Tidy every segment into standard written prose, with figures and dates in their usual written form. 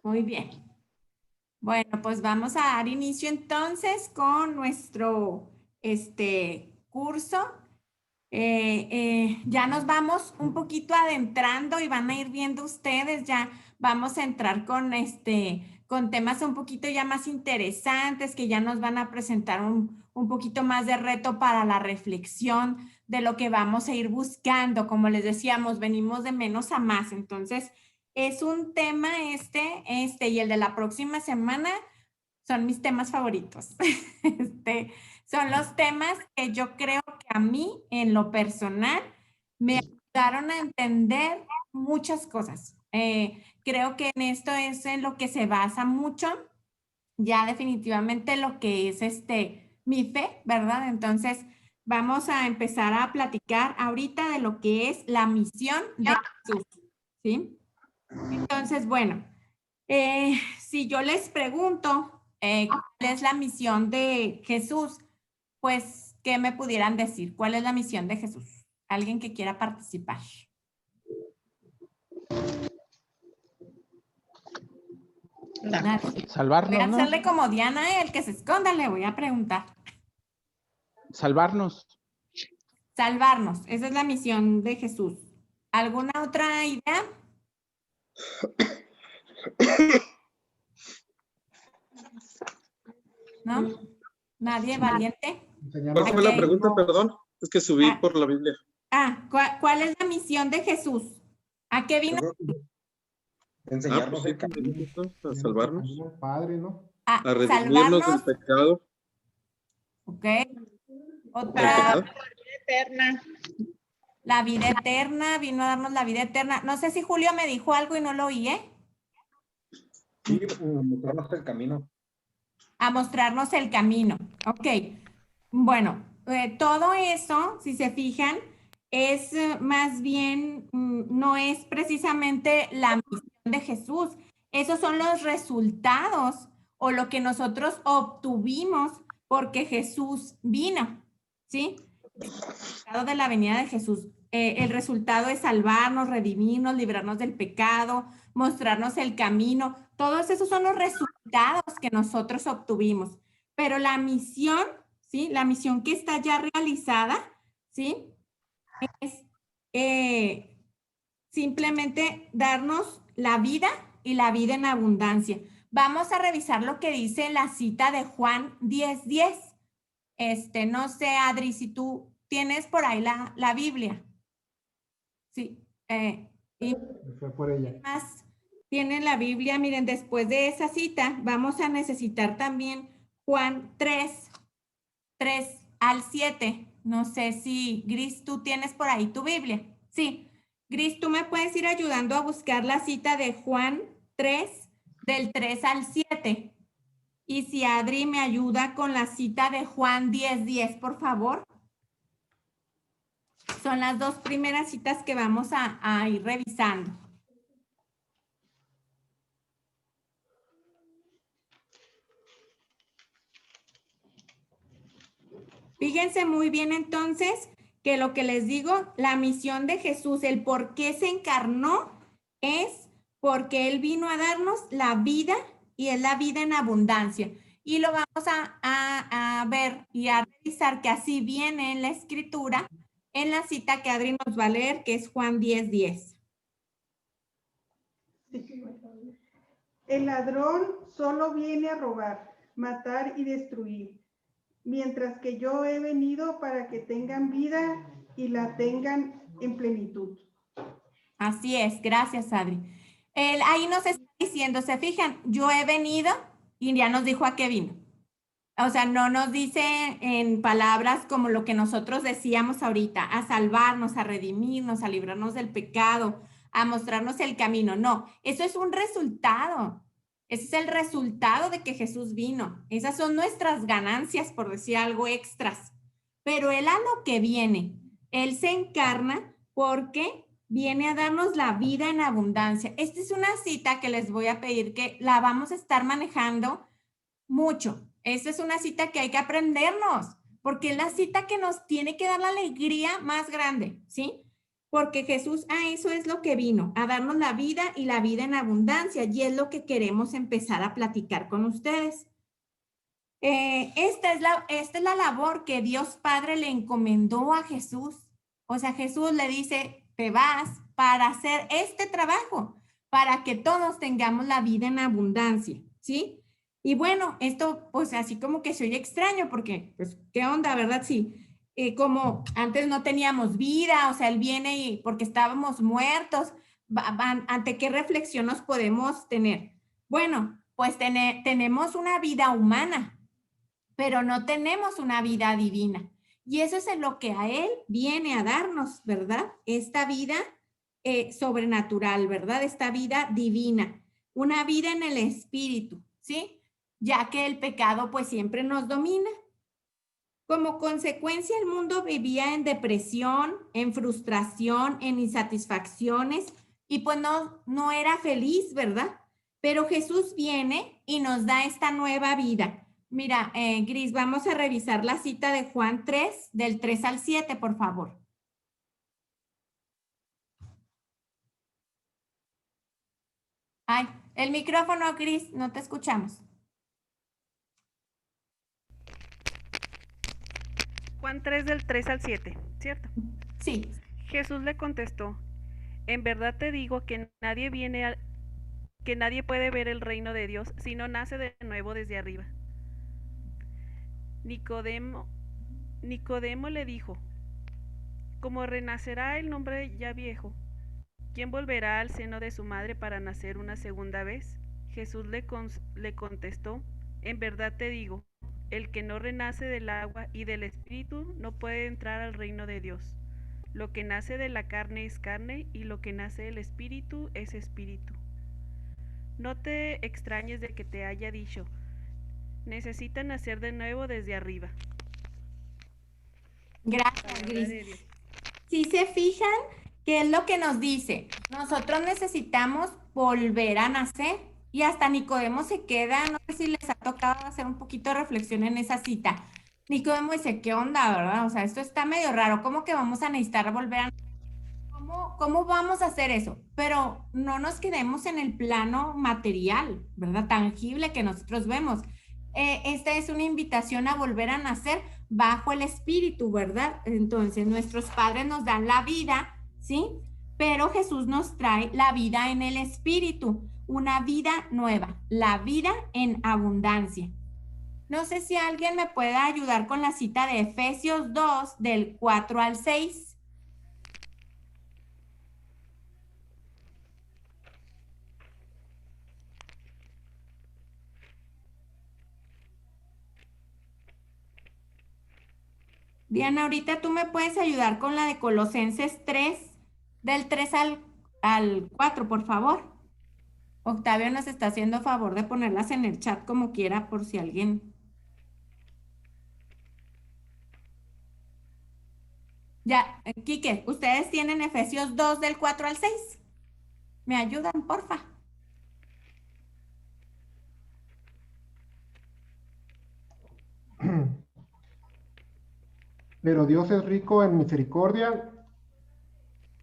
Muy bien. Bueno, pues vamos a dar inicio entonces con nuestro curso. Ya nos vamos un poquito adentrando y van a ir viendo ustedes, ya vamos a entrar con temas un poquito ya más interesantes que ya nos van a presentar un poquito más de reto para la reflexión de lo que vamos a ir buscando. Como les decíamos, venimos de menos a más, entonces es un tema y el de la próxima semana son mis temas favoritos. Son los temas que yo creo que a mí, en lo personal, me ayudaron a entender muchas cosas. Creo que en esto es en lo que se basa mucho, ya definitivamente lo que es mi fe, ¿verdad? Entonces, vamos a empezar a platicar ahorita de lo que es la misión de Jesús, ¿sí? Entonces, bueno, si yo les pregunto cuál es la misión de Jesús, pues, ¿qué me pudieran decir? ¿Cuál es la misión de Jesús? Alguien que quiera participar. Nadie. Salvarnos, Voy a ¿no? hacerle como Diana, el que se esconda, le voy a preguntar. Salvarnos. Salvarnos, esa es la misión de Jesús. ¿Alguna otra idea? ¿No? ¿Nadie valiente? ¿Cuál fue la pregunta, perdón? Es que subí por la Biblia. ¿Cuál es la misión de Jesús? ¿A qué vino? Enseñarnos el camino, a salvarnos, Padre, ¿no? a redimirnos del pecado. Ok. Otra. ¿Del pecado? Eterna. La vida eterna, vino a darnos la vida eterna. No sé si Julio me dijo algo y no lo oí, ¿eh? Sí, mostrarnos el camino. A mostrarnos el camino. Ok. Bueno, todo eso, si se fijan, es más bien, no es precisamente la misión de Jesús. Esos son los resultados o lo que nosotros obtuvimos porque Jesús vino, ¿sí? El resultado de la venida de Jesús. El resultado es salvarnos, redimirnos, librarnos del pecado, mostrarnos el camino. Todos esos son los resultados que nosotros obtuvimos. Pero la misión, ¿sí? La misión que está ya realizada, ¿sí? Es simplemente darnos la vida y la vida en abundancia. Vamos a revisar lo que dice la cita de Juan 10:10. No sé, Adri, si tú tienes por ahí la Biblia. Sí. Y Fue por ella. más tienen la Biblia, miren, después de esa cita vamos a necesitar también Juan 3:3 al 7. No sé si, Gris, tú tienes por ahí tu Biblia. Sí. Gris, tú me puedes ir ayudando a buscar la cita de Juan 3, del 3 al 7. Y si Adri me ayuda con la cita de Juan 10:10, por favor. Son las dos primeras citas que vamos a ir revisando. Fíjense muy bien entonces que lo que les digo, la misión de Jesús, el por qué se encarnó, es porque Él vino a darnos la vida y es la vida en abundancia. Y lo vamos a ver y a revisar que así viene en la escritura, en la cita que Adri nos va a leer, que es Juan 10:10. El ladrón solo viene a robar, matar y destruir, mientras que yo he venido para que tengan vida y la tengan en plenitud. Así es, gracias, Adri. Él ahí nos está diciendo, se fijan, yo he venido y ya nos dijo a qué vino. O sea, no nos dice en palabras como lo que nosotros decíamos ahorita, a salvarnos, a redimirnos, a librarnos del pecado, a mostrarnos el camino. No, eso es un resultado. Ese es el resultado de que Jesús vino. Esas son nuestras ganancias, por decir algo, extras. Pero Él a lo que viene, Él se encarna porque viene a darnos la vida en abundancia. Esta es una cita que les voy a pedir que la vamos a estar manejando mucho. Esta es una cita que hay que aprendernos, porque es la cita que nos tiene que dar la alegría más grande, ¿sí? porque Jesús a eso es lo que vino, a darnos la vida y la vida en abundancia, y es lo que queremos empezar a platicar con ustedes. Esta es la labor que Dios Padre le encomendó a Jesús. O sea, Jesús le dice, te vas para hacer este trabajo, para que todos tengamos la vida en abundancia, ¿sí? Y bueno, esto pues así como que se oye extraño, porque pues, ¿qué onda, verdad? Sí, como antes no teníamos vida, o sea, Él viene y porque estábamos muertos, ¿ante qué reflexión nos podemos tener? Bueno, pues tenemos una vida humana, pero no tenemos una vida divina. Y eso es en lo que a Él viene a darnos, ¿verdad? Esta vida sobrenatural, ¿verdad? Esta vida divina, una vida en el espíritu, ¿sí? Ya que el pecado pues siempre nos domina. Como consecuencia, el mundo vivía en depresión, en frustración, en insatisfacciones y pues no era feliz, ¿verdad? Pero Jesús viene y nos da esta nueva vida. Mira, Gris, vamos a revisar la cita de Juan 3, del 3 al 7, por favor. Ay, el micrófono, Gris, no te escuchamos. Juan 3 del 3 al 7, ¿cierto? Sí. Jesús le contestó, en verdad te digo que nadie puede ver el reino de Dios si no nace de nuevo desde arriba. Nicodemo le dijo, ¿cómo renacerá el hombre ya viejo? ¿Quién volverá al seno de su madre para nacer una segunda vez? Jesús le contestó, en verdad te digo, el que no renace del agua y del espíritu no puede entrar al reino de Dios. Lo que nace de la carne es carne y lo que nace del espíritu es espíritu. No te extrañes de que te haya dicho, necesitan nacer de nuevo desde arriba. Gracias, Gris. Si se fijan, ¿qué es lo que nos dice? Nosotros necesitamos volver a nacer. Y hasta Nicodemo se queda, no sé si les ha tocado hacer un poquito de reflexión en esa cita. Nicodemo dice, ¿qué onda, verdad? O sea, esto está medio raro, ¿cómo que vamos a necesitar volver a... ¿Cómo vamos a hacer eso? Pero no nos quedemos en el plano material, ¿verdad? Tangible que nosotros vemos. Esta es una invitación a volver a nacer bajo el espíritu, ¿verdad? Entonces, nuestros padres nos dan la vida, ¿sí? Pero Jesús nos trae la vida en el espíritu, una vida nueva, la vida en abundancia. No sé si alguien me puede ayudar con la cita de Efesios 2, del 4 al 6. Diana, ahorita tú me puedes ayudar con la de Colosenses 3, del 3 al 4, por favor. Octavio nos está haciendo favor de ponerlas en el chat como quiera por si alguien... Ya, Quique, ustedes tienen Efesios 2 del 4 al 6. ¿Me ayudan, porfa? Pero Dios es rico en misericordia.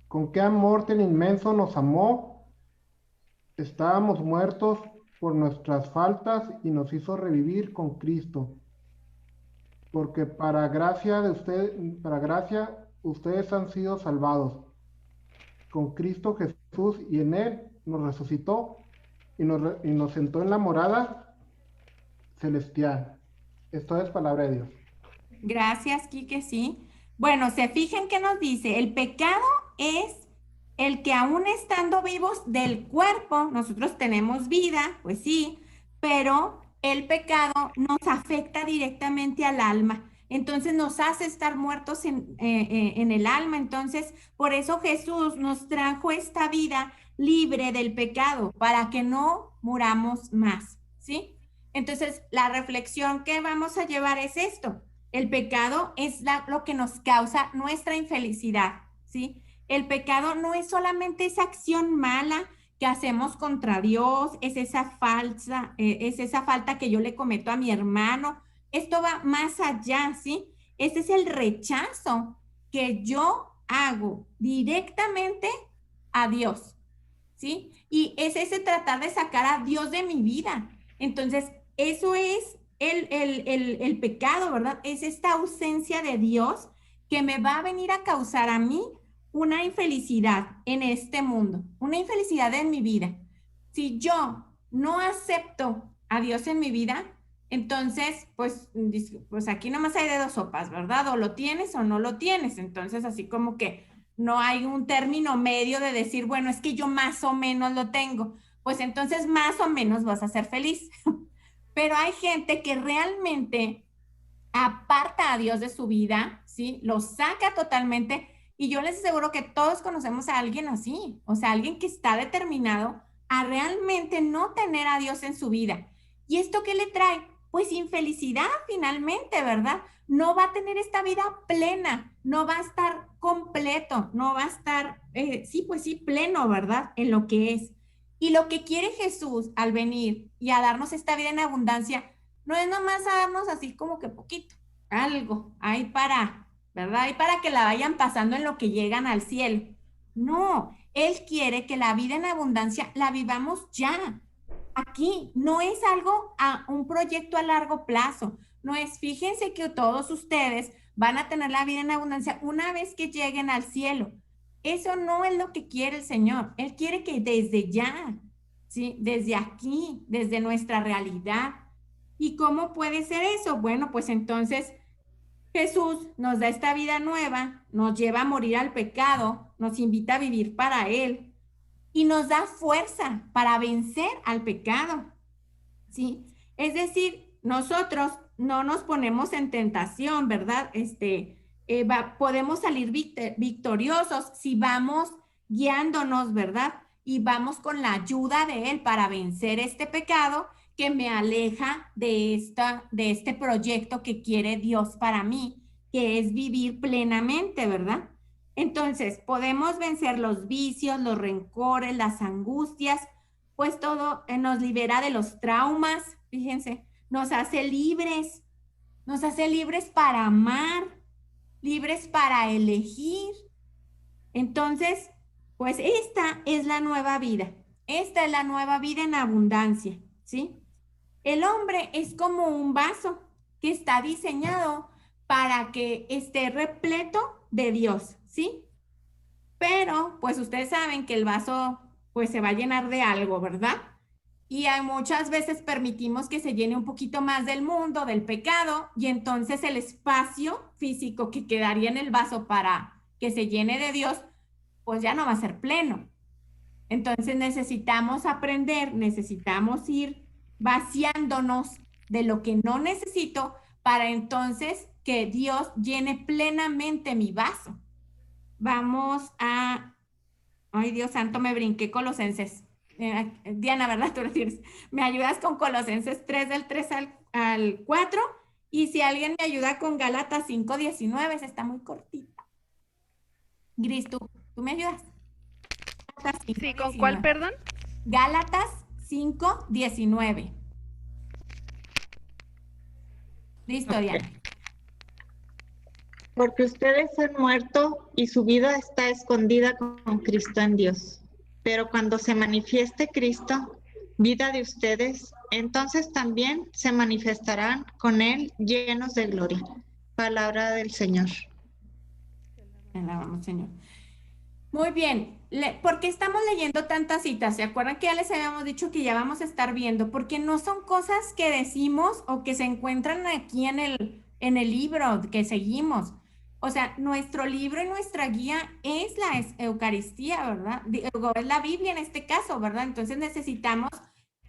¿Con qué amor tan inmenso nos amó? Estábamos muertos por nuestras faltas y nos hizo revivir con Cristo. Porque para gracia ustedes han sido salvados. Con Cristo Jesús y en Él nos resucitó y nos sentó en la morada celestial. Esto es palabra de Dios. Gracias, Quique, sí. Bueno, se fijan que nos dice, el pecado es el que aún estando vivos del cuerpo, nosotros tenemos vida, pues sí, pero el pecado nos afecta directamente al alma. Entonces nos hace estar muertos en el alma. Entonces, por eso Jesús nos trajo esta vida libre del pecado, para que no muramos más, ¿sí? Entonces, la reflexión que vamos a llevar es esto. El pecado es lo que nos causa nuestra infelicidad, ¿sí? El pecado no es solamente esa acción mala que hacemos contra Dios, es esa falta que yo le cometo a mi hermano. Esto va más allá, ¿sí? Ese es el rechazo que yo hago directamente a Dios, ¿sí? Y es ese tratar de sacar a Dios de mi vida. Entonces, eso es el pecado, ¿verdad? Es esta ausencia de Dios que me va a venir a causar a mí una infelicidad en este mundo, una infelicidad en mi vida. Si yo no acepto a Dios en mi vida, entonces, pues aquí nomás hay de dos sopas, ¿verdad? O lo tienes o no lo tienes. Entonces, así como que no hay un término medio de decir, bueno, es que yo más o menos lo tengo. Pues entonces más o menos vas a ser feliz. Pero hay gente que realmente aparta a Dios de su vida, ¿sí? Lo saca totalmente. Y yo les aseguro que todos conocemos a alguien así. O sea, alguien que está determinado a realmente no tener a Dios en su vida. ¿Y esto qué le trae? Pues infelicidad finalmente, ¿verdad? No va a tener esta vida plena, no va a estar completo, no va a estar, pleno, ¿verdad? En lo que es. Y lo que quiere Jesús al venir y a darnos esta vida en abundancia, no es nomás a darnos así como que poquito, algo, ahí para, ¿verdad? Ahí para que la vayan pasando en lo que llegan al cielo. No, Él quiere que la vida en abundancia la vivamos ya, aquí. No es algo un proyecto a largo plazo. No es, fíjense que todos ustedes van a tener la vida en abundancia una vez que lleguen al cielo. Eso no es lo que quiere el Señor. Él quiere que desde ya, ¿sí? Desde aquí, desde nuestra realidad. ¿Y cómo puede ser eso? Bueno, pues entonces Jesús nos da esta vida nueva, nos lleva a morir al pecado, nos invita a vivir para Él y nos da fuerza para vencer al pecado, ¿sí? Es decir, nosotros no nos ponemos en tentación, ¿verdad? Podemos salir victoriosos si vamos guiándonos, ¿verdad? Y vamos con la ayuda de Él para vencer este pecado que me aleja de este proyecto que quiere Dios para mí, que es vivir plenamente, ¿verdad? Entonces, podemos vencer los vicios, los rencores, las angustias, pues todo nos libera de los traumas, fíjense, nos hace libres para amar, libres para elegir. Entonces, pues esta es la nueva vida en abundancia, ¿sí? El hombre es como un vaso que está diseñado para que esté repleto de Dios, ¿sí? Pero, pues ustedes saben que el vaso, pues se va a llenar de algo, ¿verdad? Y hay muchas veces permitimos que se llene un poquito más del mundo, del pecado, y entonces el espacio físico que quedaría en el vaso para que se llene de Dios, pues ya no va a ser pleno. Entonces necesitamos aprender, necesitamos ir vaciándonos de lo que no necesito para entonces que Dios llene plenamente mi vaso. Vamos a... Ay, Dios santo, me brinqué Colosenses. Diana, ¿verdad? Tú refieres. Me ayudas con Colosenses 3 del 3 al 4. Y si alguien me ayuda con Gálatas 5:19, esa está muy cortita. Gris, ¿tú me ayudas? Gálatas 5, Sí, ¿con 19. cuál, perdón? Gálatas 5:19. Listo, Ok. Diana. Porque ustedes han muerto y su vida está escondida con Cristo en Dios. Pero cuando se manifieste Cristo, vida de ustedes, entonces también se manifestarán con Él llenos de gloria. Palabra del Señor. Alabamos, Señor. Muy bien. ¿Por qué estamos leyendo tantas citas? ¿Se acuerdan que ya les habíamos dicho que ya vamos a estar viendo? Porque no son cosas que decimos o que se encuentran aquí en el libro que seguimos. O sea, nuestro libro y nuestra guía es la Eucaristía, ¿verdad? Es la Biblia en este caso, ¿verdad? Entonces necesitamos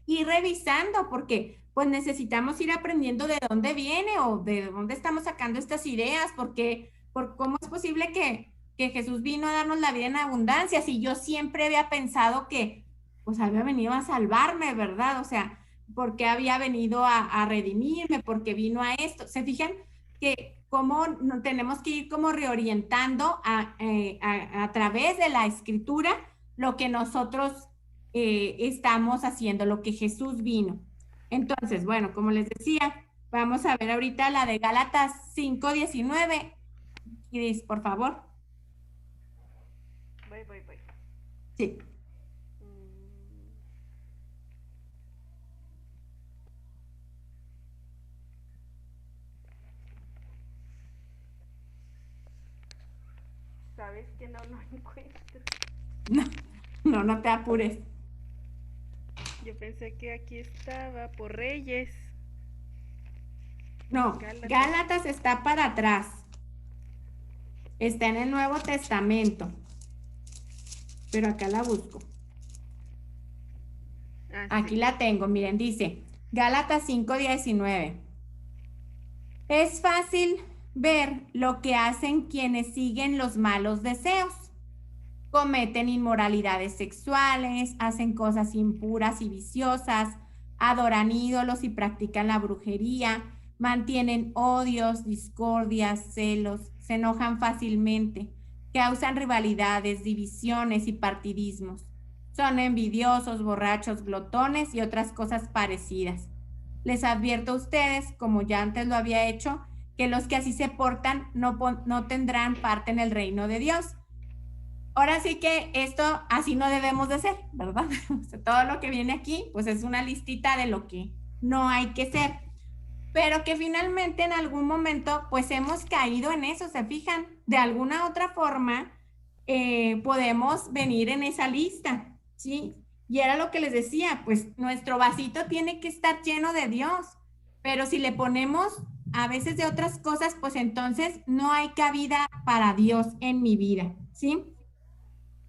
ir revisando porque pues necesitamos ir aprendiendo de dónde viene o de dónde estamos sacando estas ideas, porque cómo es posible que Jesús vino a darnos la vida en abundancia si yo siempre había pensado que pues había venido a salvarme, ¿verdad? O sea, porque había venido a redimirme, porque vino a esto. ¿Se fijan que cómo tenemos que ir como reorientando a través de la escritura lo que nosotros estamos haciendo, lo que Jesús vino? Entonces, bueno, como les decía, vamos a ver ahorita la de Gálatas 5:19. Cris, por favor. Sí. ¿Sabes que no lo encuentro? No te apures. Yo pensé que aquí estaba por Reyes. No, Gálatas. Gálatas está para atrás. Está en el Nuevo Testamento. Pero acá la busco. Aquí Sí. la tengo, miren, dice Gálatas 5:19. Es fácil ver lo que hacen quienes siguen los malos deseos. Cometen inmoralidades sexuales, hacen cosas impuras y viciosas, adoran ídolos y practican la brujería, mantienen odios, discordias, celos, se enojan fácilmente, causan rivalidades, divisiones y partidismos. Son envidiosos, borrachos, glotones y otras cosas parecidas. Les advierto a ustedes, como ya antes lo había hecho, que los que así se portan no tendrán parte en el reino de Dios. Ahora sí que esto así no debemos de ser, ¿verdad? O sea, todo lo que viene aquí, pues es una listita de lo que no hay que ser. Pero que finalmente en algún momento, pues hemos caído en eso, ¿se fijan? De alguna otra forma, podemos venir en esa lista, ¿sí? Y era lo que les decía, pues nuestro vasito tiene que estar lleno de Dios, pero si le ponemos a veces de otras cosas, pues entonces no hay cabida para Dios en mi vida, ¿sí?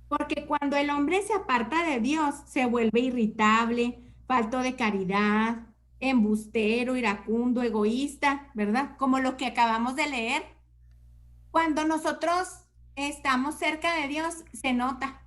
Porque cuando el hombre se aparta de Dios, se vuelve irritable, falto de caridad, embustero, iracundo, egoísta, ¿verdad? Como lo que acabamos de leer. Cuando nosotros estamos cerca de Dios, se nota,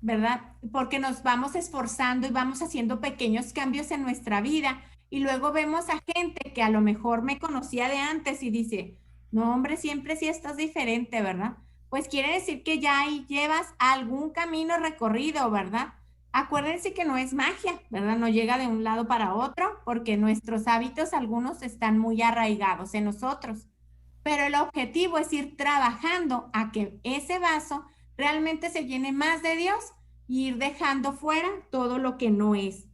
¿verdad? Porque nos vamos esforzando y vamos haciendo pequeños cambios en nuestra vida. Y luego vemos a gente que a lo mejor me conocía de antes y dice, no, hombre, siempre sí estás diferente, ¿verdad? Pues quiere decir que ya ahí llevas algún camino recorrido, ¿verdad? Acuérdense que no es magia, ¿verdad? No llega de un lado para otro porque nuestros hábitos, algunos están muy arraigados en nosotros. Pero el objetivo es ir trabajando a que ese vaso realmente se llene más de Dios y ir dejando fuera todo lo que no es.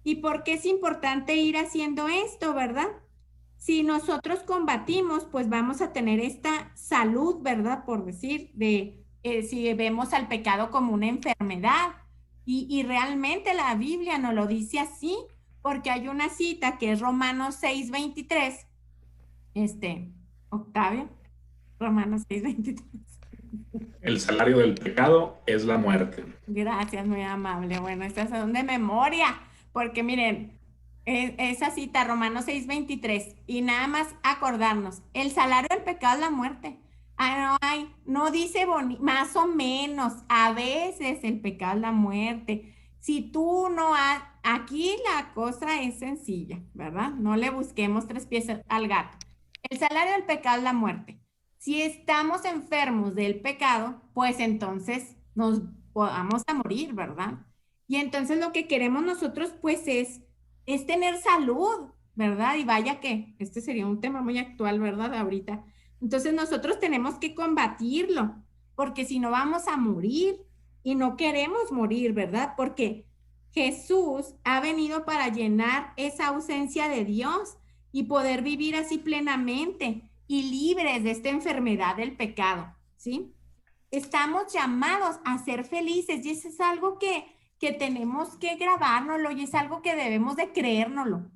¿Y por qué es importante ir haciendo esto, verdad? Si nosotros combatimos, pues vamos a tener esta salud, ¿verdad? Por decir, si vemos al pecado como una enfermedad. Y realmente la Biblia nos lo dice así, porque hay una cita que es Romanos 6:23. Octavio, Romanos 6:23. El salario del pecado es la muerte. Gracias, muy amable. Bueno, estas son de memoria, porque miren, esa cita, Romanos 6:23, y nada más acordarnos, el salario del pecado es la muerte. No dice más o menos, a veces el pecado es la muerte. Si tú no has, aquí la cosa es sencilla, ¿verdad? No le busquemos tres pies al gato. El salario del pecado es la muerte. Si estamos enfermos del pecado, pues entonces nos vamos a morir, ¿verdad? Y entonces lo que queremos nosotros, pues es tener salud, ¿verdad? Y vaya que este sería un tema muy actual, ¿verdad? Ahorita. Entonces nosotros tenemos que combatirlo, porque si no vamos a morir y no queremos morir, ¿verdad? Porque Jesús ha venido para llenar esa ausencia de Dios y poder vivir así plenamente y libres de esta enfermedad del pecado, ¿sí? Estamos llamados a ser felices y eso es algo que tenemos que grabárnoslo y es algo que debemos de creérnoslo.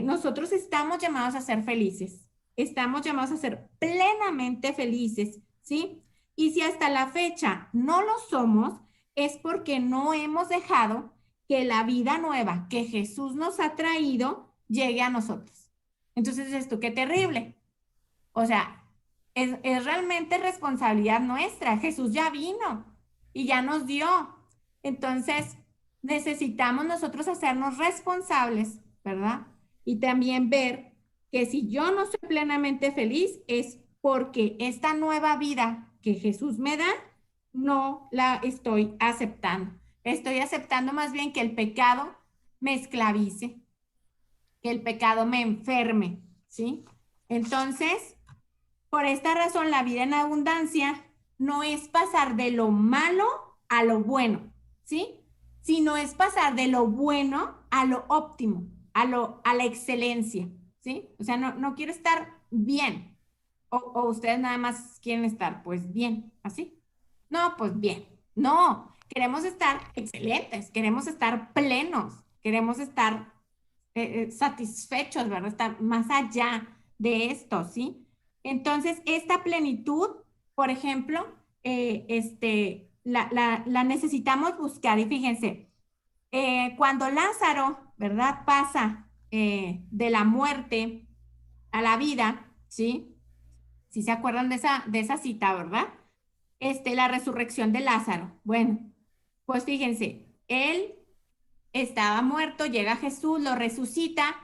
Nosotros estamos llamados a ser felices, estamos llamados a ser plenamente felices, ¿sí? Y si hasta la fecha no lo somos, es porque no hemos dejado que la vida nueva que Jesús nos ha traído llegue a nosotros. Entonces, esto qué terrible. O sea, es realmente responsabilidad nuestra. Jesús ya vino y ya nos dio. Entonces, necesitamos nosotros hacernos responsables, ¿verdad? Y también ver que si yo no soy plenamente feliz es porque esta nueva vida que Jesús me da, no la estoy aceptando. Estoy aceptando más bien que el pecado me esclavice, que el pecado me enferme, ¿sí? Entonces, por esta razón, la vida en abundancia no es pasar de lo malo a lo bueno, ¿sí? Sino es pasar de lo bueno a lo óptimo, a la excelencia, ¿sí? O sea, no quiero estar bien. O ustedes nada más quieren estar, pues bien, así. No, pues bien. No, queremos estar excelentes, queremos estar plenos, queremos estar satisfechos, ¿verdad? Estar más allá de esto, ¿sí? Entonces, esta plenitud, por ejemplo, la necesitamos buscar. Y fíjense, cuando Lázaro, ¿verdad? Pasa de la muerte a la vida, ¿sí? Si se acuerdan de esa cita, ¿verdad? La resurrección de Lázaro. Bueno, pues fíjense, él estaba muerto, llega Jesús, lo resucita,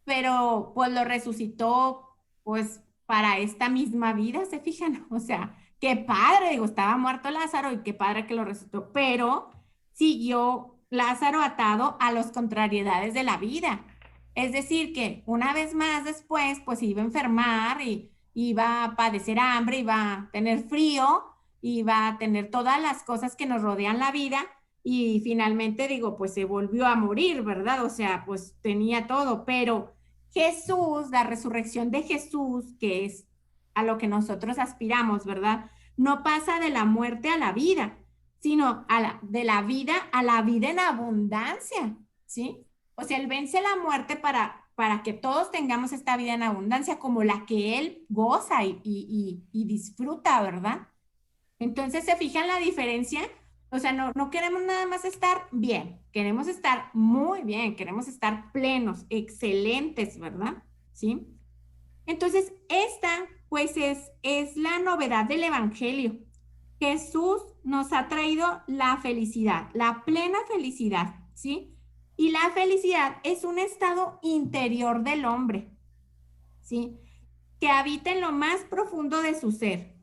pero pues lo resucitó pues para esta misma vida, ¿se fijan? O sea, qué padre, digo, estaba muerto Lázaro y qué padre que lo resucitó, pero siguió Lázaro atado a las contrariedades de la vida. Es decir, que una vez más después, pues iba a enfermar y iba a padecer hambre, iba a tener frío, iba a tener todas las cosas que nos rodean la vida y finalmente, digo, pues se volvió a morir, ¿verdad? O sea, pues tenía todo, pero Jesús, la resurrección de Jesús, que es a lo que nosotros aspiramos, ¿verdad? No pasa de la muerte a la vida, sino de la vida a la vida en abundancia, ¿sí? O sea, Él vence la muerte para que todos tengamos esta vida en abundancia como la que Él goza y disfruta, ¿verdad? Entonces, ¿se fijan la diferencia? O sea, no queremos nada más estar bien, queremos estar muy bien, queremos estar plenos, excelentes, ¿verdad? ¿Sí? Entonces, esta, pues, es la novedad del Evangelio. Jesús nos ha traído la felicidad, la plena felicidad, ¿sí? Y la felicidad es un estado interior del hombre, ¿sí? Que habita en lo más profundo de su ser.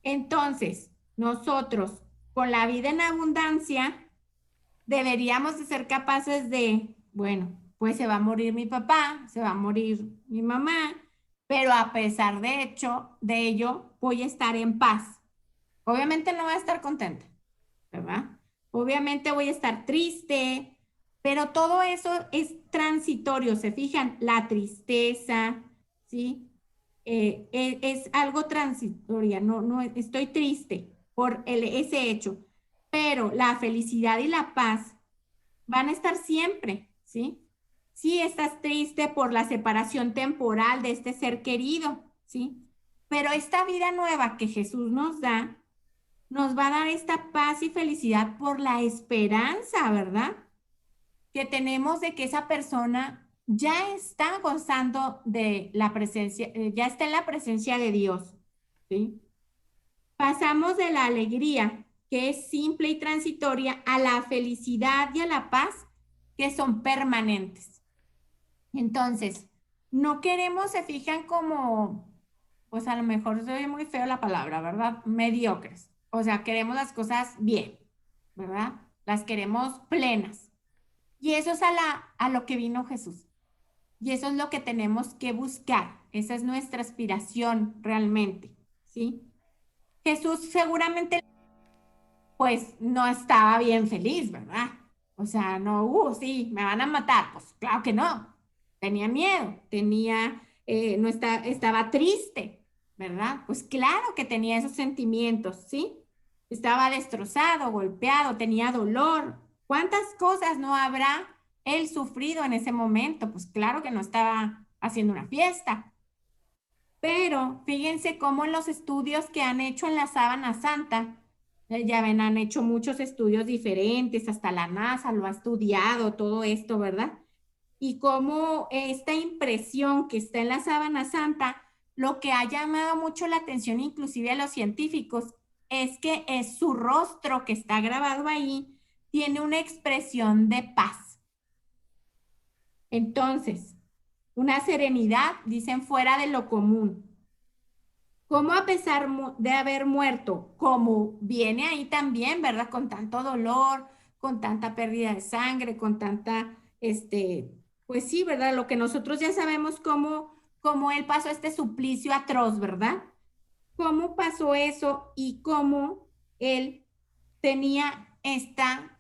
Entonces, nosotros, con la vida en abundancia, deberíamos de ser capaces de, bueno, pues se va a morir mi papá, se va a morir mi mamá, pero a pesar de ello, voy a estar en paz. Obviamente no voy a estar contenta, ¿verdad? Obviamente voy a estar triste, pero todo eso es transitorio, ¿se fijan? La tristeza, ¿sí? Es algo transitorio, no estoy triste por ese hecho, pero la felicidad y la paz van a estar siempre, ¿sí? Sí, estás triste por la separación temporal de este ser querido, ¿sí? Pero esta vida nueva que Jesús nos da, nos va a dar esta paz y felicidad por la esperanza, ¿verdad? Que tenemos de que esa persona ya está gozando de la presencia, ya está en la presencia de Dios, ¿sí? Pasamos de la alegría, que es simple y transitoria, a la felicidad y a la paz, que son permanentes. Entonces, no queremos, se fijan como, pues a lo mejor se oye muy feo la palabra, ¿verdad? Mediocres. O sea, queremos las cosas bien, ¿verdad? Las queremos plenas. Y eso es a lo que vino Jesús. Y eso es lo que tenemos que buscar. Esa es nuestra aspiración realmente, ¿sí? Jesús seguramente, pues, no estaba bien feliz, ¿verdad? O sea, no, sí, me van a matar. Pues claro que no. Tenía miedo, no estaba triste, ¿verdad? Pues claro que tenía esos sentimientos, ¿sí? Estaba destrozado, golpeado, tenía dolor. ¿Cuántas cosas no habrá él sufrido en ese momento? Pues claro que no estaba haciendo una fiesta. Pero fíjense cómo en los estudios que han hecho en la Sábana Santa, ya ven, han hecho muchos estudios diferentes, hasta la NASA lo ha estudiado, todo esto, ¿verdad? Y cómo esta impresión que está en la Sábana Santa, lo que ha llamado mucho la atención inclusive a los científicos, es que es su rostro que está grabado ahí, tiene una expresión de paz. Entonces, una serenidad, dicen, fuera de lo común. Como a pesar de haber muerto, como viene ahí también, ¿verdad? Con tanto dolor, con tanta pérdida de sangre, con tanta, pues sí, ¿verdad? Lo que nosotros ya sabemos cómo él pasó este suplicio atroz, ¿verdad? Cómo pasó eso y cómo él tenía esta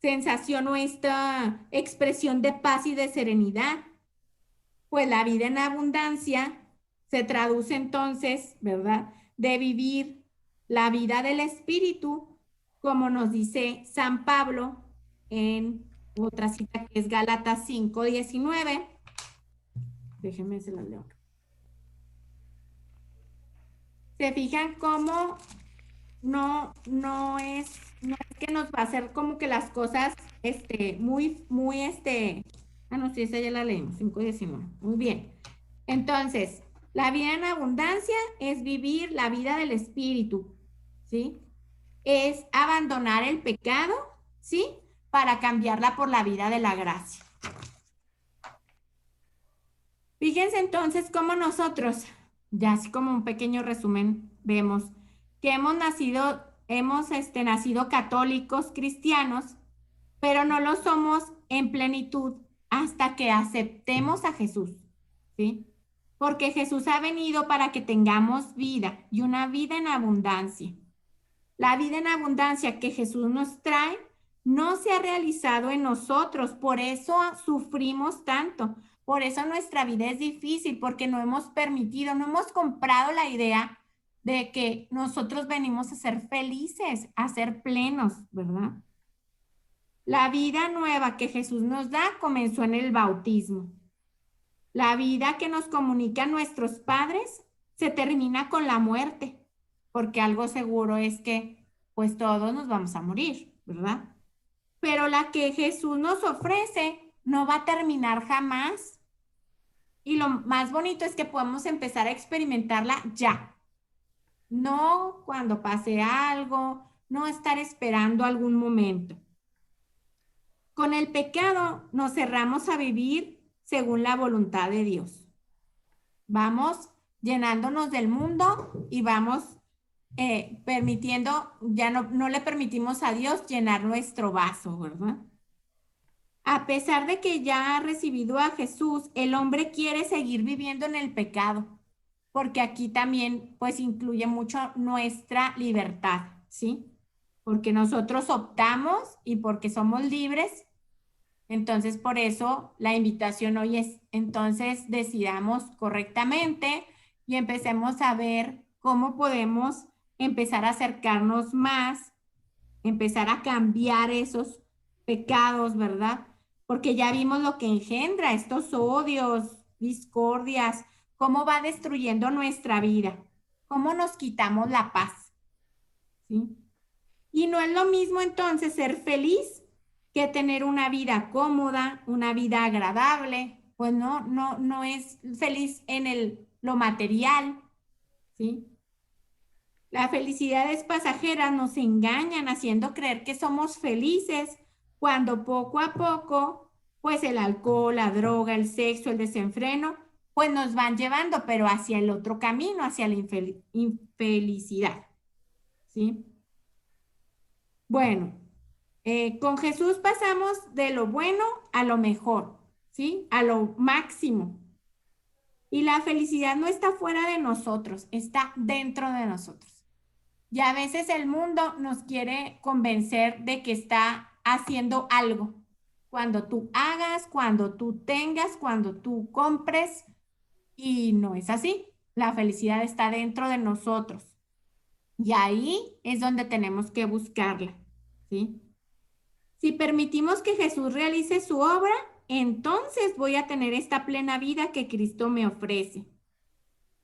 sensación o esta expresión de paz y de serenidad. Pues la vida en abundancia se traduce entonces, ¿verdad?, de vivir la vida del Espíritu, como nos dice San Pablo en otra cita que es Gálatas 5:19. Déjenme se las leo. ¿Se fijan cómo no es que nos va a hacer como que las cosas muy, no, sí, esa ya la leímos, 5:19. Muy bien. Entonces, la vida en abundancia es vivir la vida del Espíritu, ¿sí? Es abandonar el pecado, ¿sí?, para cambiarla por la vida de la gracia. Fíjense entonces cómo nosotros, ya así como un pequeño resumen, vemos que hemos nacido católicos, cristianos, pero no lo somos en plenitud hasta que aceptemos a Jesús, ¿sí? Porque Jesús ha venido para que tengamos vida y una vida en abundancia. La vida en abundancia que Jesús nos trae no se ha realizado en nosotros, por eso sufrimos tanto, por eso nuestra vida es difícil, porque no hemos permitido, no hemos comprado la idea de que nosotros venimos a ser felices, a ser plenos, ¿verdad? La vida nueva que Jesús nos da comenzó en el bautismo. La vida que nos comunican nuestros padres se termina con la muerte, porque algo seguro es que pues todos nos vamos a morir, ¿verdad? Pero la que Jesús nos ofrece no va a terminar jamás. Y lo más bonito es que podemos empezar a experimentarla ya. No cuando pase algo, no estar esperando algún momento. Con el pecado nos cerramos a vivir según la voluntad de Dios. Vamos llenándonos del mundo y vamos permitiendo, ya no le permitimos a Dios llenar nuestro vaso, ¿verdad? A pesar de que ya ha recibido a Jesús, el hombre quiere seguir viviendo en el pecado, porque aquí también pues incluye mucho nuestra libertad, ¿sí? Porque nosotros optamos y porque somos libres. Entonces, por eso la invitación hoy es, entonces, decidamos correctamente y empecemos a ver cómo podemos empezar a acercarnos más, empezar a cambiar esos pecados, ¿verdad? Porque ya vimos lo que engendra estos odios, discordias, cómo va destruyendo nuestra vida, cómo nos quitamos la paz, ¿sí? Y no es lo mismo entonces ser feliz que tener una vida cómoda, una vida agradable, pues no es feliz en lo material, ¿sí? La felicidad es pasajera, nos engañan haciendo creer que somos felices cuando poco a poco, pues el alcohol, la droga, el sexo, el desenfreno, pues nos van llevando, pero hacia el otro camino, hacia la infelicidad, ¿sí? Bueno, con Jesús pasamos de lo bueno a lo mejor, ¿sí? A lo máximo. Y la felicidad no está fuera de nosotros, está dentro de nosotros. Y a veces el mundo nos quiere convencer de que está haciendo algo. Cuando tú hagas, cuando tú tengas, cuando tú compres, y no es así. La felicidad está dentro de nosotros. Y ahí es donde tenemos que buscarla, ¿sí? Si permitimos que Jesús realice su obra, entonces voy a tener esta plena vida que Cristo me ofrece,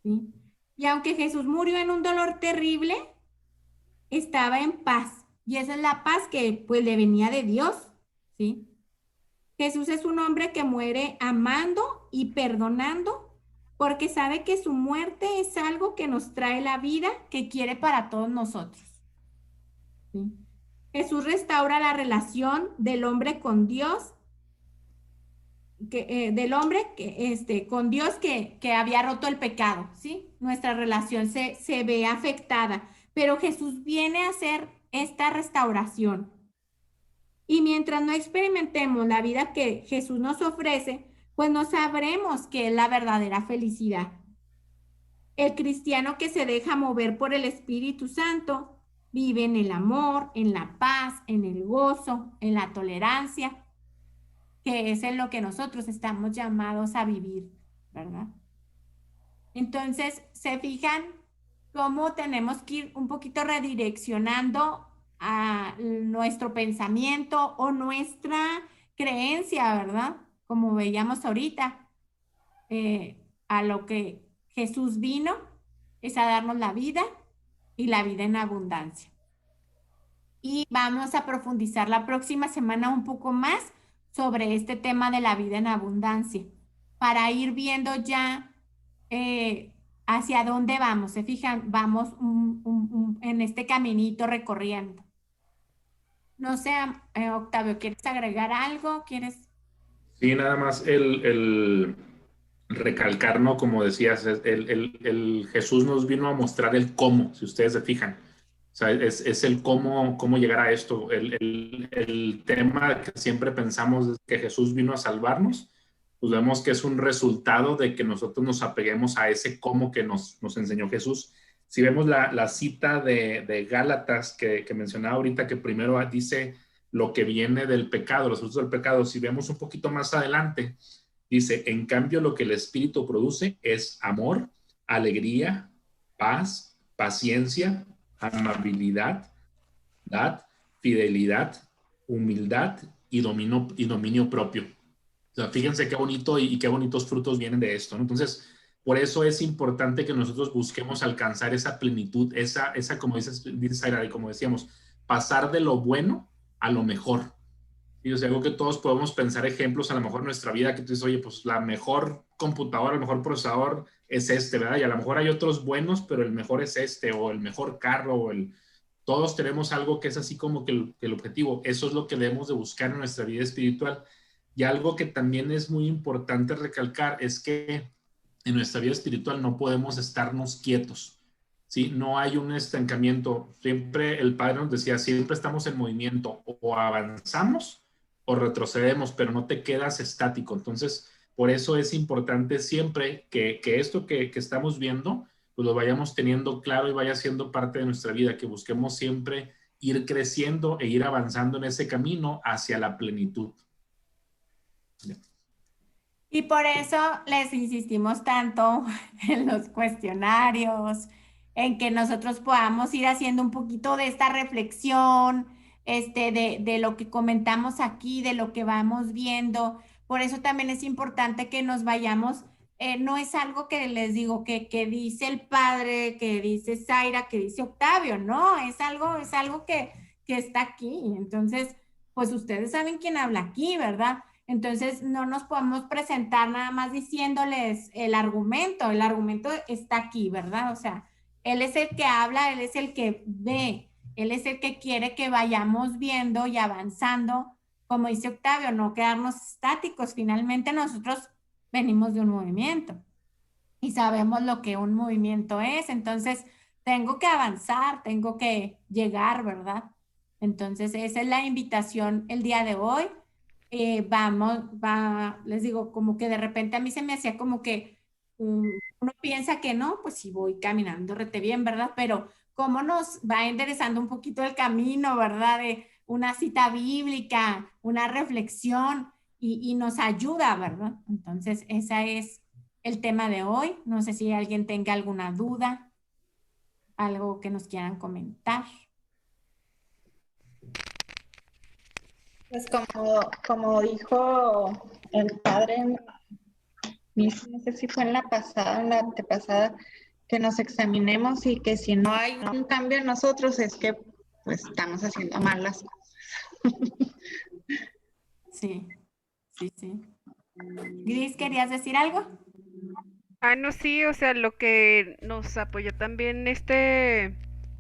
¿sí? Y aunque Jesús murió en un dolor terrible, estaba en paz. Y esa es la paz que pues le venía de Dios, ¿sí? Jesús es un hombre que muere amando y perdonando porque sabe que su muerte es algo que nos trae la vida que quiere para todos nosotros, ¿sí? Jesús restaura la relación del hombre con Dios, con Dios que había roto el pecado, ¿sí? Nuestra relación se ve afectada, pero Jesús viene a hacer esta restauración. Y mientras no experimentemos la vida que Jesús nos ofrece, pues no sabremos qué es la verdadera felicidad. El cristiano que se deja mover por el Espíritu Santo vive en el amor, en la paz, en el gozo, en la tolerancia, que es en lo que nosotros estamos llamados a vivir, ¿verdad? Entonces, ¿se fijan cómo tenemos que ir un poquito redireccionando a nuestro pensamiento o nuestra creencia, ¿verdad? Como veíamos ahorita, a lo que Jesús vino es a darnos la vida y la vida en abundancia. Y vamos a profundizar la próxima semana un poco más sobre este tema de la vida en abundancia, para ir viendo ya hacia dónde vamos. Se fijan, vamos en este caminito recorriendo. No sé, Octavio, ¿quieres agregar algo? ¿Quieres? Sí, nada más el recalcar, ¿no? Como decías, el Jesús nos vino a mostrar el cómo, si ustedes se fijan. O sea, es el cómo llegar a esto. El tema que siempre pensamos es que Jesús vino a salvarnos, pues vemos que es un resultado de que nosotros nos apeguemos a ese cómo que nos enseñó Jesús. Si vemos la cita de Gálatas que mencionaba ahorita, que primero dice lo que viene del pecado, los frutos del pecado, si vemos un poquito más adelante, dice, en cambio lo que el Espíritu produce es amor, alegría, paz, paciencia, amabilidad, fidelidad, humildad y dominio propio. O sea, fíjense qué bonito y qué bonitos frutos vienen de esto, ¿no? Entonces, por eso es importante que nosotros busquemos alcanzar esa plenitud, esa como dice Zaira, y como decíamos, pasar de lo bueno a lo mejor. Y o sea, algo que todos podemos pensar ejemplos a lo mejor en nuestra vida, que tú dices, oye, pues la mejor computadora, el mejor procesador es este, ¿verdad? Y a lo mejor hay otros buenos, pero el mejor es este, o el mejor carro, o todos tenemos algo que es así como que el objetivo. Eso es lo que debemos de buscar en nuestra vida espiritual. Y algo que también es muy importante recalcar es que en nuestra vida espiritual no podemos estarnos quietos, ¿sí? No hay un estancamiento. Siempre el Padre nos decía, siempre estamos en movimiento, o avanzamos o retrocedemos, pero no te quedas estático. Entonces, por eso es importante siempre que esto que estamos viendo, pues lo vayamos teniendo claro y vaya siendo parte de nuestra vida, que busquemos siempre ir creciendo e ir avanzando en ese camino hacia la plenitud. Y por eso les insistimos tanto en los cuestionarios, en que nosotros podamos ir haciendo un poquito de esta reflexión, de lo que comentamos aquí, de lo que vamos viendo. Por eso también es importante que nos vayamos. No es algo que les digo que dice el padre, que dice Zaira, que dice Octavio, no, es algo que está aquí. Entonces, pues ustedes saben quién habla aquí, ¿verdad? Entonces, no nos podemos presentar nada más diciéndoles el argumento está aquí, ¿verdad? O sea, él es el que habla, él es el que ve, él es el que quiere que vayamos viendo y avanzando, como dice Octavio, no quedarnos estáticos. Finalmente nosotros venimos de un movimiento y sabemos lo que un movimiento es, entonces tengo que avanzar, tengo que llegar, ¿verdad? Entonces, esa es la invitación el día de hoy. Les digo, como que de repente a mí se me hacía como que uno piensa que no, pues sí voy caminando rete bien, ¿verdad? Pero cómo nos va enderezando un poquito el camino, ¿verdad? De una cita bíblica, una reflexión y nos ayuda, ¿verdad? Entonces, ese es el tema de hoy. No sé si alguien tenga alguna duda, algo que nos quieran comentar. Pues como dijo el padre, no sé si fue en la pasada, en la antepasada, que nos examinemos y que si no hay un cambio en nosotros es que pues estamos haciendo mal las cosas. Sí. Gris, ¿querías decir algo? No, sí, o sea, lo que nos apoyó también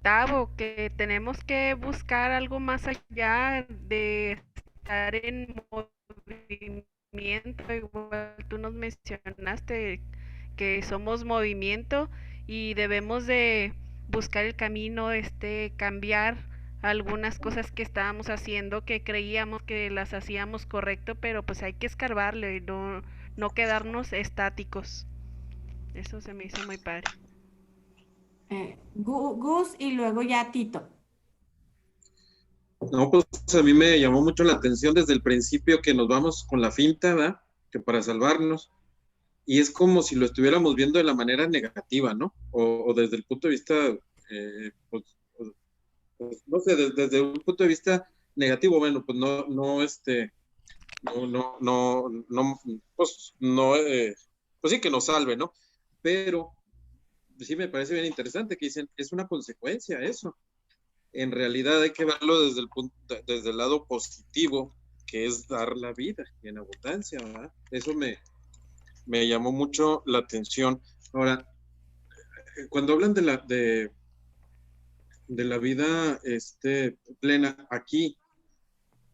Tavo, que tenemos que buscar algo más allá de estar en movimiento. Igual tú nos mencionaste que somos movimiento y debemos de buscar el camino, cambiar algunas cosas que estábamos haciendo, que creíamos que las hacíamos correcto, pero pues hay que escarbarle y no quedarnos estáticos. Eso se me hizo muy padre. Gus y luego ya Tito. No, pues a mí me llamó mucho la atención desde el principio que nos vamos con la finta, ¿verdad? Que para salvarnos. Y es como si lo estuviéramos viendo de la manera negativa, ¿no? O desde el punto de vista, no sé, desde un punto de vista negativo, bueno, pues pues no, pues sí que nos salve, ¿no? Pero sí me parece bien interesante que dicen, es una consecuencia eso. En realidad hay que verlo desde el lado positivo, que es dar la vida y en abundancia, ¿verdad? Eso me llamó mucho la atención. Ahora, cuando hablan de la vida plena aquí,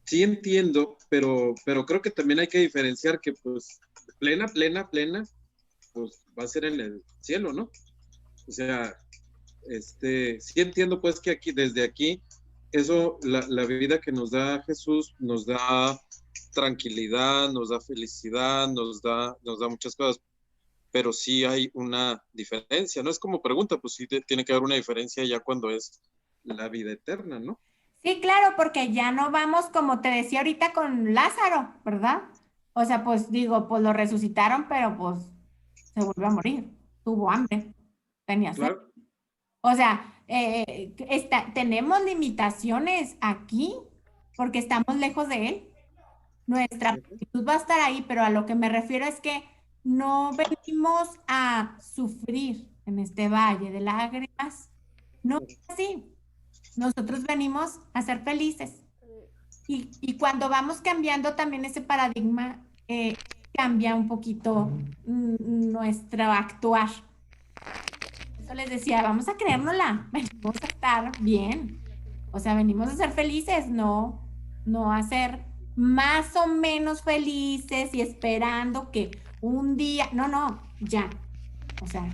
sí entiendo, pero creo que también hay que diferenciar que pues plena, pues va a ser en el cielo, ¿no? O sea, sí entiendo pues que aquí, desde aquí, eso, la vida que nos da Jesús, nos da tranquilidad, nos da felicidad, nos da muchas cosas, pero sí hay una diferencia, ¿no? Es como pregunta, pues sí tiene que haber una diferencia ya cuando es la vida eterna, ¿no? Sí, claro, porque ya no vamos, como te decía ahorita con Lázaro, ¿verdad? O sea, pues digo, pues lo resucitaron, pero pues se volvió a morir, tuvo hambre, tenía sed. Claro. O sea, tenemos limitaciones aquí porque estamos lejos de él. Nuestra plenitud va a estar ahí, pero a lo que me refiero es que no venimos a sufrir en este valle de lágrimas. No es así. Nosotros venimos a ser felices. Y cuando vamos cambiando también ese paradigma, cambia un poquito nuestro actuar. Eso les decía, vamos a creérnosla, venimos a estar bien. O sea, venimos a ser felices, no a ser más o menos felices y esperando que un día, no, ya. O sea,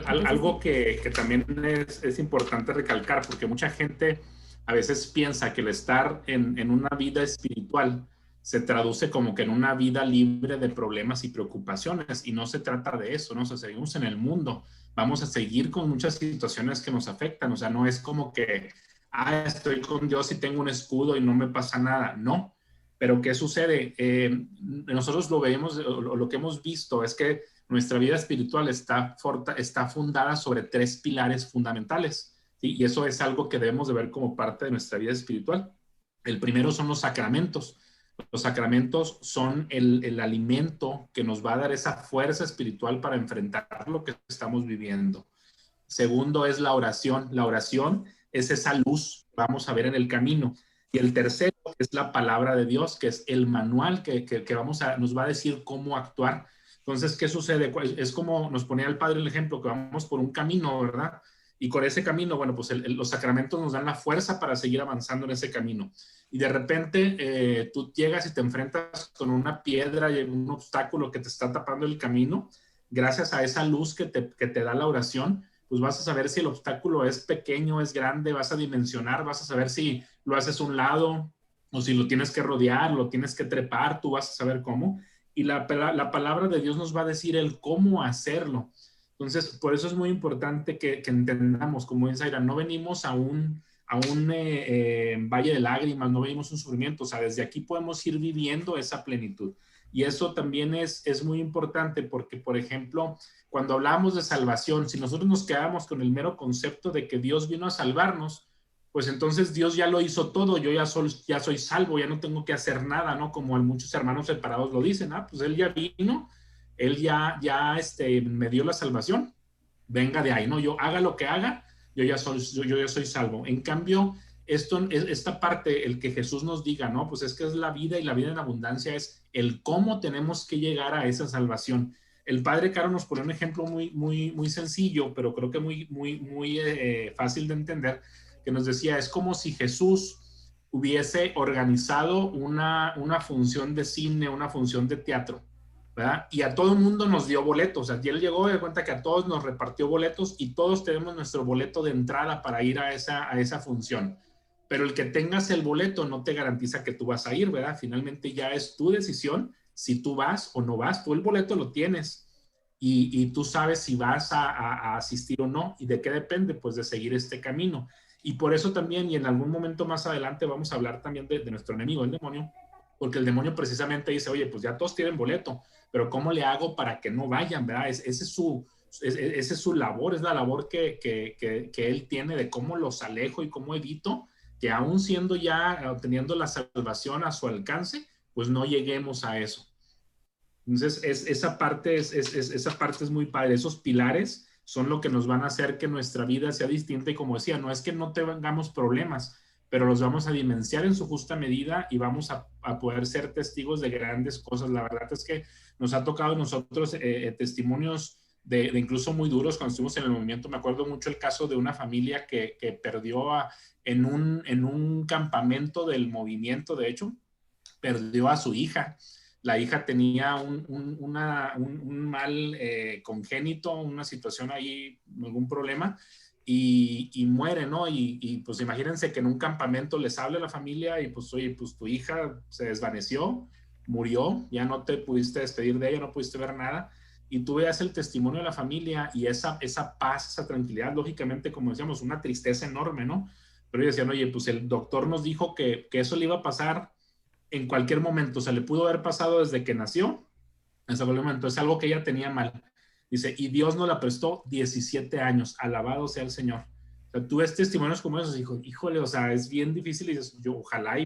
Algo que también es importante recalcar, porque mucha gente a veces piensa que el estar en una vida espiritual se traduce como que en una vida libre de problemas y preocupaciones, y no se trata de eso, ¿no? O sea, seguimos en el mundo, vamos a seguir con muchas situaciones que nos afectan, o sea, no es como que, estoy con Dios y tengo un escudo y no me pasa nada, no. Pero ¿qué sucede? Nosotros lo vemos, o lo que hemos visto es que nuestra vida espiritual está fundada sobre 3 pilares fundamentales, ¿sí? Y eso es algo que debemos de ver como parte de nuestra vida espiritual. El primero son los sacramentos. Los sacramentos son el alimento que nos va a dar esa fuerza espiritual para enfrentar lo que estamos viviendo. Segundo es la oración. La oración es esa luz que vamos a ver en el camino. Y el tercero es la palabra de Dios, que es el manual que nos va a decir cómo actuar. Entonces, ¿qué sucede? Es como nos ponía el padre el ejemplo, que vamos por un camino, ¿verdad? Y con ese camino, bueno, pues los sacramentos nos dan la fuerza para seguir avanzando en ese camino. Y de repente tú llegas y te enfrentas con una piedra y un obstáculo que te está tapando el camino. Gracias a esa luz que te da la oración, pues vas a saber si el obstáculo es pequeño, es grande, vas a dimensionar, vas a saber si lo haces a un lado o si lo tienes que rodear, lo tienes que trepar, tú vas a saber cómo. Y la palabra de Dios nos va a decir el cómo hacerlo. Entonces, por eso es muy importante que entendamos, como dice Zaira, no venimos a un valle de lágrimas, no venimos a un sufrimiento, o sea, desde aquí podemos ir viviendo esa plenitud. Y eso también es muy importante porque, por ejemplo, cuando hablamos de salvación, si nosotros nos quedamos con el mero concepto de que Dios vino a salvarnos, pues entonces Dios ya lo hizo todo, yo ya soy salvo, ya no tengo que hacer nada, ¿no? Como muchos hermanos separados lo dicen, pues Él ya vino, Él ya me dio la salvación, venga de ahí, ¿no? Yo haga lo que haga, yo ya soy salvo. En cambio, esta parte, el que Jesús nos diga, ¿no? Pues es que es la vida y la vida en abundancia es el cómo tenemos que llegar a esa salvación. El padre Caro nos pone un ejemplo muy sencillo, pero creo que muy fácil de entender, que nos decía, es como si Jesús hubiese organizado una función de cine, una función de teatro, ¿verdad? Y a todo el mundo nos dio boletos, o sea, y él llegó de cuenta que a todos nos repartió boletos y todos tenemos nuestro boleto de entrada para ir a esa función. Pero el que tengas el boleto no te garantiza que tú vas a ir, ¿verdad? Finalmente ya es tu decisión si tú vas o no vas. Tú el boleto lo tienes y tú sabes si vas a asistir o no. ¿Y de qué depende? Pues de seguir este camino. Y por eso también, y en algún momento más adelante vamos a hablar también de nuestro enemigo, el demonio, porque el demonio precisamente dice, oye, pues ya todos tienen boleto, pero ¿cómo le hago para que no vayan, verdad? Ese es su labor, es la labor que él tiene de cómo los alejo y cómo evito que aún siendo ya, teniendo la salvación a su alcance, pues no lleguemos a eso. Entonces, esa parte es muy padre. Esos pilares son lo que nos van a hacer que nuestra vida sea distinta. Y como decía, no es que no tengamos problemas, pero los vamos a dimensionar en su justa medida y vamos a poder ser testigos de grandes cosas. La verdad es que nos ha tocado a nosotros testimonios de incluso muy duros cuando estuvimos en el movimiento. Me acuerdo mucho el caso de una familia que perdió en un campamento del movimiento, de hecho, perdió a su hija. La hija tenía un mal congénito, una situación ahí, algún problema, y muere, ¿no? Y pues imagínense que en un campamento les habla a la familia y pues, oye, pues tu hija se desvaneció, murió, ya no te pudiste despedir de ella, no pudiste ver nada, y tú veas el testimonio de la familia y esa paz, esa tranquilidad, lógicamente, como decíamos, una tristeza enorme, ¿no? Pero ellos decían, oye, pues el doctor nos dijo que eso le iba a pasar en cualquier momento, o sea, le pudo haber pasado desde que nació hasta cualquier momento, es algo que ella tenía mal. Dice, y Dios nos la prestó 17 años, alabado sea el Señor. O sea, tú ves testimonios como esos, híjole, o sea, es bien difícil, y dices, yo ojalá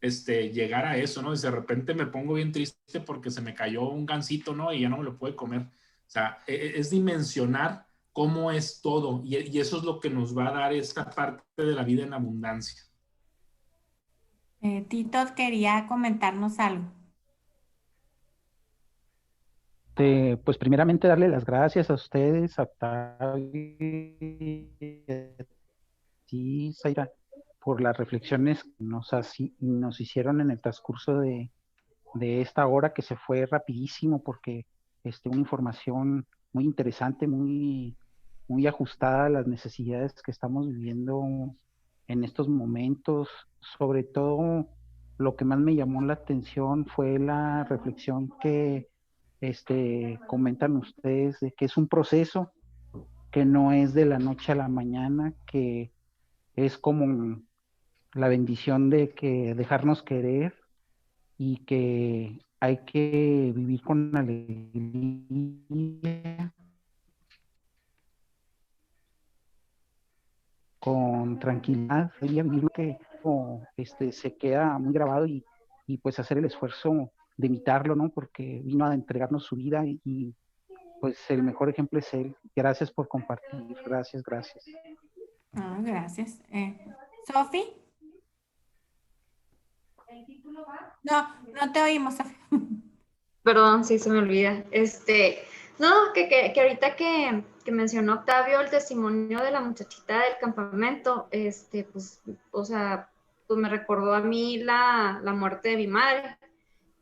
llegar a eso, ¿no? Y de repente me pongo bien triste porque se me cayó un gansito, ¿no? Y ya no me lo pude comer. O sea, es dimensionar cómo es todo, y eso es lo que nos va a dar esta parte de la vida en abundancia. Tito quería comentarnos algo. Pues primeramente darle las gracias a ustedes, a Tavi, y Zaira, por las reflexiones que nos hicieron en el transcurso de esta hora, que se fue rapidísimo, porque una información muy interesante, muy ajustada a las necesidades que estamos viviendo en estos momentos. Sobre todo, lo que más me llamó la atención fue la reflexión que comentan ustedes, de que es un proceso, que no es de la noche a la mañana, que es como la bendición de que dejarnos querer, y que hay que vivir con alegría, con tranquilidad, y vivir lo que se queda muy grabado, y pues hacer el esfuerzo de imitarlo, ¿no? Porque vino a entregarnos su vida, y pues el mejor ejemplo es él. Gracias por compartir, gracias. Gracias. ¿Sofi? No te oímos, Sofi. Perdón, sí, se me olvida. No, que ahorita que mencionó Octavio el testimonio de la muchachita del campamento, pues, o sea, pues me recordó a mí la muerte de mi madre,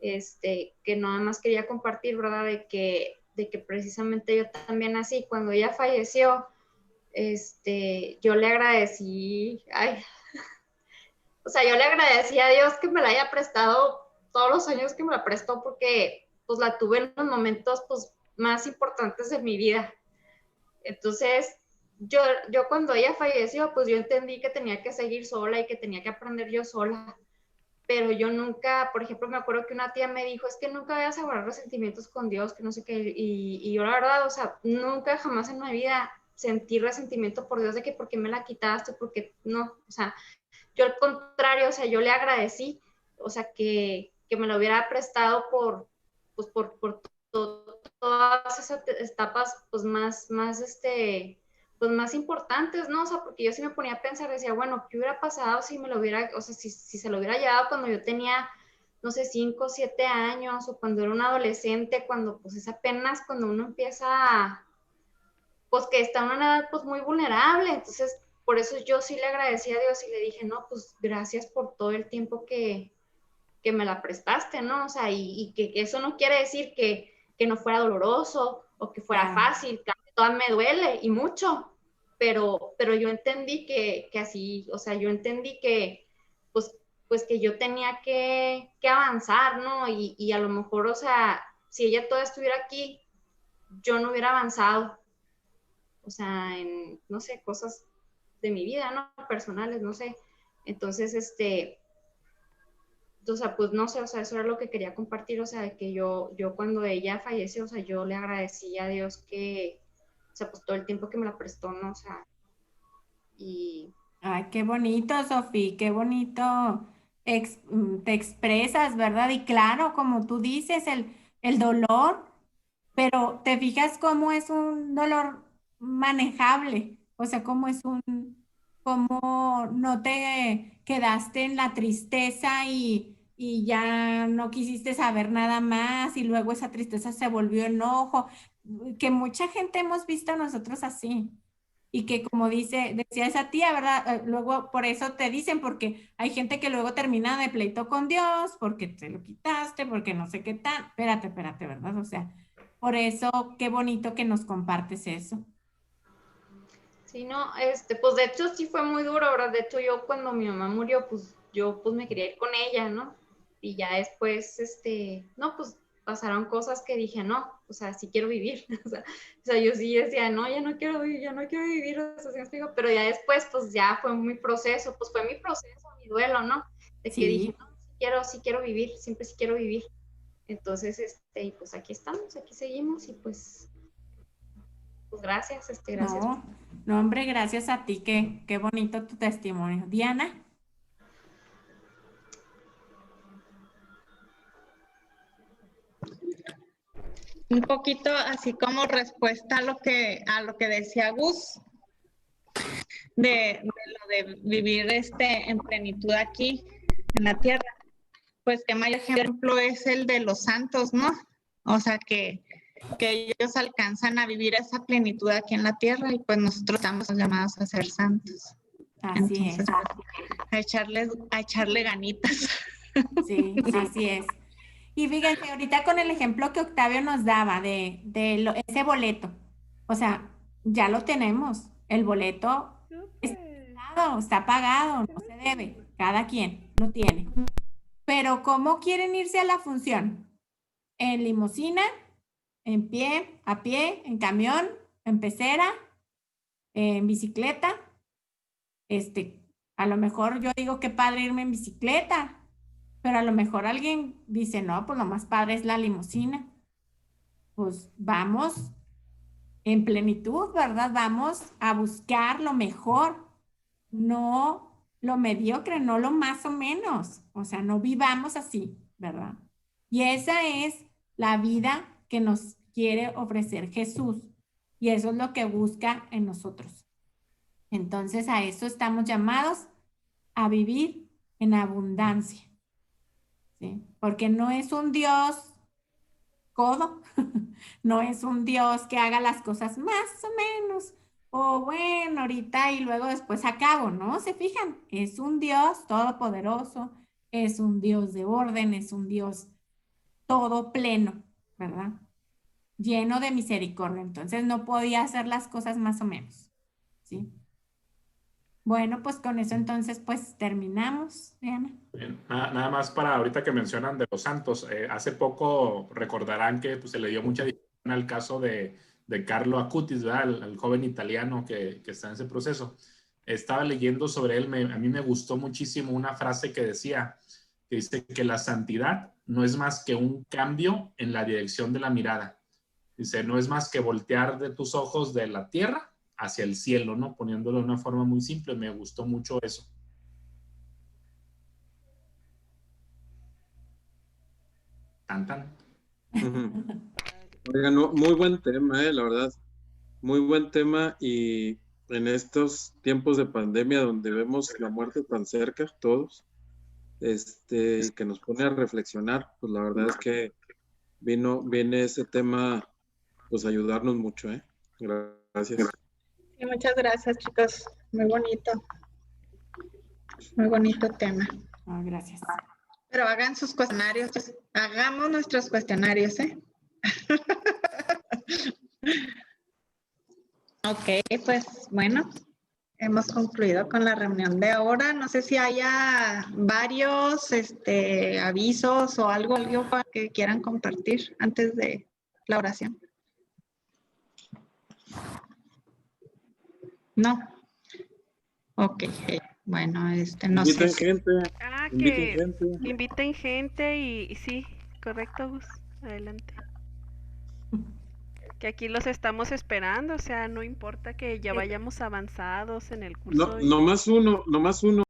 que nada más quería compartir, ¿verdad? De que precisamente yo también así, cuando ella falleció, yo le agradecí, o sea, yo le agradecí a Dios que me la haya prestado todos los años que me la prestó, porque pues la tuve en los momentos pues más importantes de mi vida. Entonces, yo cuando ella falleció, pues yo entendí que tenía que seguir sola y que tenía que aprender yo sola. Pero yo nunca, por ejemplo, me acuerdo que una tía me dijo, es que nunca vayas a guardar resentimientos con Dios, que no sé qué, y yo la verdad, o sea, nunca jamás en mi vida sentí resentimiento por Dios de que por qué me la quitaste, porque no, o sea, yo al contrario, o sea, yo le agradecí, o sea, que me lo hubiera prestado por todas esas etapas, pues más importantes, ¿no? O sea, porque yo sí me ponía a pensar, decía, bueno, ¿qué hubiera pasado si me lo hubiera, o sea, si se lo hubiera llevado cuando yo tenía, no sé, 5, 7 años, o cuando era un adolescente, cuando pues es apenas cuando uno empieza, pues que está en una edad pues muy vulnerable. Entonces, por eso yo sí le agradecí a Dios y le dije, no, pues gracias por todo el tiempo que me la prestaste, ¿no? O sea, y que eso no quiere decir que no fuera doloroso o que fuera fácil, que todavía me duele y mucho, pero yo entendí que así, o sea, yo entendí que pues que yo tenía que avanzar, ¿no? Y a lo mejor, o sea, si ella todavía estuviera aquí, yo no hubiera avanzado, o sea, en, no sé, cosas de mi vida, ¿no? Personales, no sé. Entonces, o sea, pues no sé, o sea, eso era lo que quería compartir, o sea, que yo cuando ella falleció, o sea, yo le agradecí a Dios que, o sea, pues todo el tiempo que me la prestó, ¿no? O sea, y... Ay, qué bonito, Sofía, qué bonito te expresas, ¿verdad? Y claro, como tú dices, el dolor, pero te fijas cómo es un dolor manejable, o sea, cómo no te quedaste en la tristeza y ya no quisiste saber nada más y luego esa tristeza se volvió enojo, que mucha gente hemos visto nosotros así. Y que como decía esa tía, ¿verdad? Luego por eso te dicen, porque hay gente que luego termina de pleito con Dios, porque te lo quitaste, porque no sé qué tal. Espérate, ¿verdad? O sea, por eso, qué bonito que nos compartes eso. Sí, no, pues de hecho sí fue muy duro, ¿verdad? De hecho yo cuando mi mamá murió, pues yo pues me quería ir con ella, ¿no? Y ya después, no, pues pasaron cosas que dije, no, o sea, sí quiero vivir, o sea, yo sí decía, no, ya no quiero vivir, o sea, ¿sí me explico? Pero ya después, pues ya fue mi proceso, mi duelo, ¿no? De que Sí. dije, no, sí quiero vivir, siempre sí quiero vivir. Entonces, y pues aquí estamos, aquí seguimos y pues gracias, gracias. No, hombre, gracias a ti, qué bonito tu testimonio. Diana. Un poquito así como respuesta a lo que decía Gus, de lo de vivir en plenitud aquí en la tierra. Pues qué mayor ejemplo es el de los santos, ¿no? O sea, que ellos alcanzan a vivir esa plenitud aquí en la tierra y pues nosotros estamos llamados a ser santos. Así Entonces, es. a echarle ganitas. Sí, así es. Y fíjense, ahorita con el ejemplo que Octavio nos daba ese boleto, o sea, ya lo tenemos. El boleto está pagado, no se debe. Cada quien lo tiene. Pero ¿cómo quieren irse a la función? ¿En limusina? ¿En pie? ¿A pie? ¿En camión? ¿En pecera? ¿En bicicleta? A lo mejor yo digo que padre irme en bicicleta, pero a lo mejor alguien dice, no, pues lo más padre es la limusina. Pues vamos en plenitud, ¿verdad? Vamos a buscar lo mejor, no lo mediocre, no lo más o menos. O sea, no vivamos así, ¿verdad? Y esa es la vida que nos quiere ofrecer Jesús. Y eso es lo que busca en nosotros. Entonces, a eso estamos llamados, a vivir en abundancia. ¿Sí? Porque no es un Dios codo, no es un Dios que haga las cosas más o menos, o bueno, ahorita y luego después acabo, ¿no? ¿Se fijan? Es un Dios todopoderoso, es un Dios de orden, es un Dios todo pleno, ¿verdad? Lleno de misericordia. Entonces no podía hacer las cosas más o menos, ¿sí? Bueno, pues con eso entonces pues terminamos, Diana. Bien. Nada más para ahorita que mencionan de los santos, hace poco recordarán que pues, se le dio mucha difusión al caso de Carlo Acutis, ¿verdad? El joven italiano que está en ese proceso. Estaba leyendo sobre él, a mí me gustó muchísimo una frase que dice que la santidad no es más que un cambio en la dirección de la mirada. Dice, no es más que voltear de tus ojos de la tierra hacia el cielo, ¿no? Poniéndolo de una forma muy simple, me gustó mucho eso. Tan, tan. Oigan, no, muy buen tema, la verdad. Muy buen tema y en estos tiempos de pandemia donde vemos la muerte tan cerca, todos, que nos pone a reflexionar, pues la verdad es que viene ese tema, pues a ayudarnos mucho, Gracias. Sí, muchas gracias, chicos. Muy bonito. Muy bonito tema. Oh, gracias. Pero hagan sus cuestionarios. Hagamos nuestros cuestionarios, Ok, pues bueno, hemos concluido con la reunión de ahora. No sé si haya varios avisos o algo para que quieran compartir antes de la oración. No. Ok, bueno, no Inviten sé. gente, Ah, inviten que gente. inviten gente y sí, correcto, Gus. Adelante. Que aquí los estamos esperando, o sea, no importa que ya vayamos avanzados en el curso. No, nomás uno.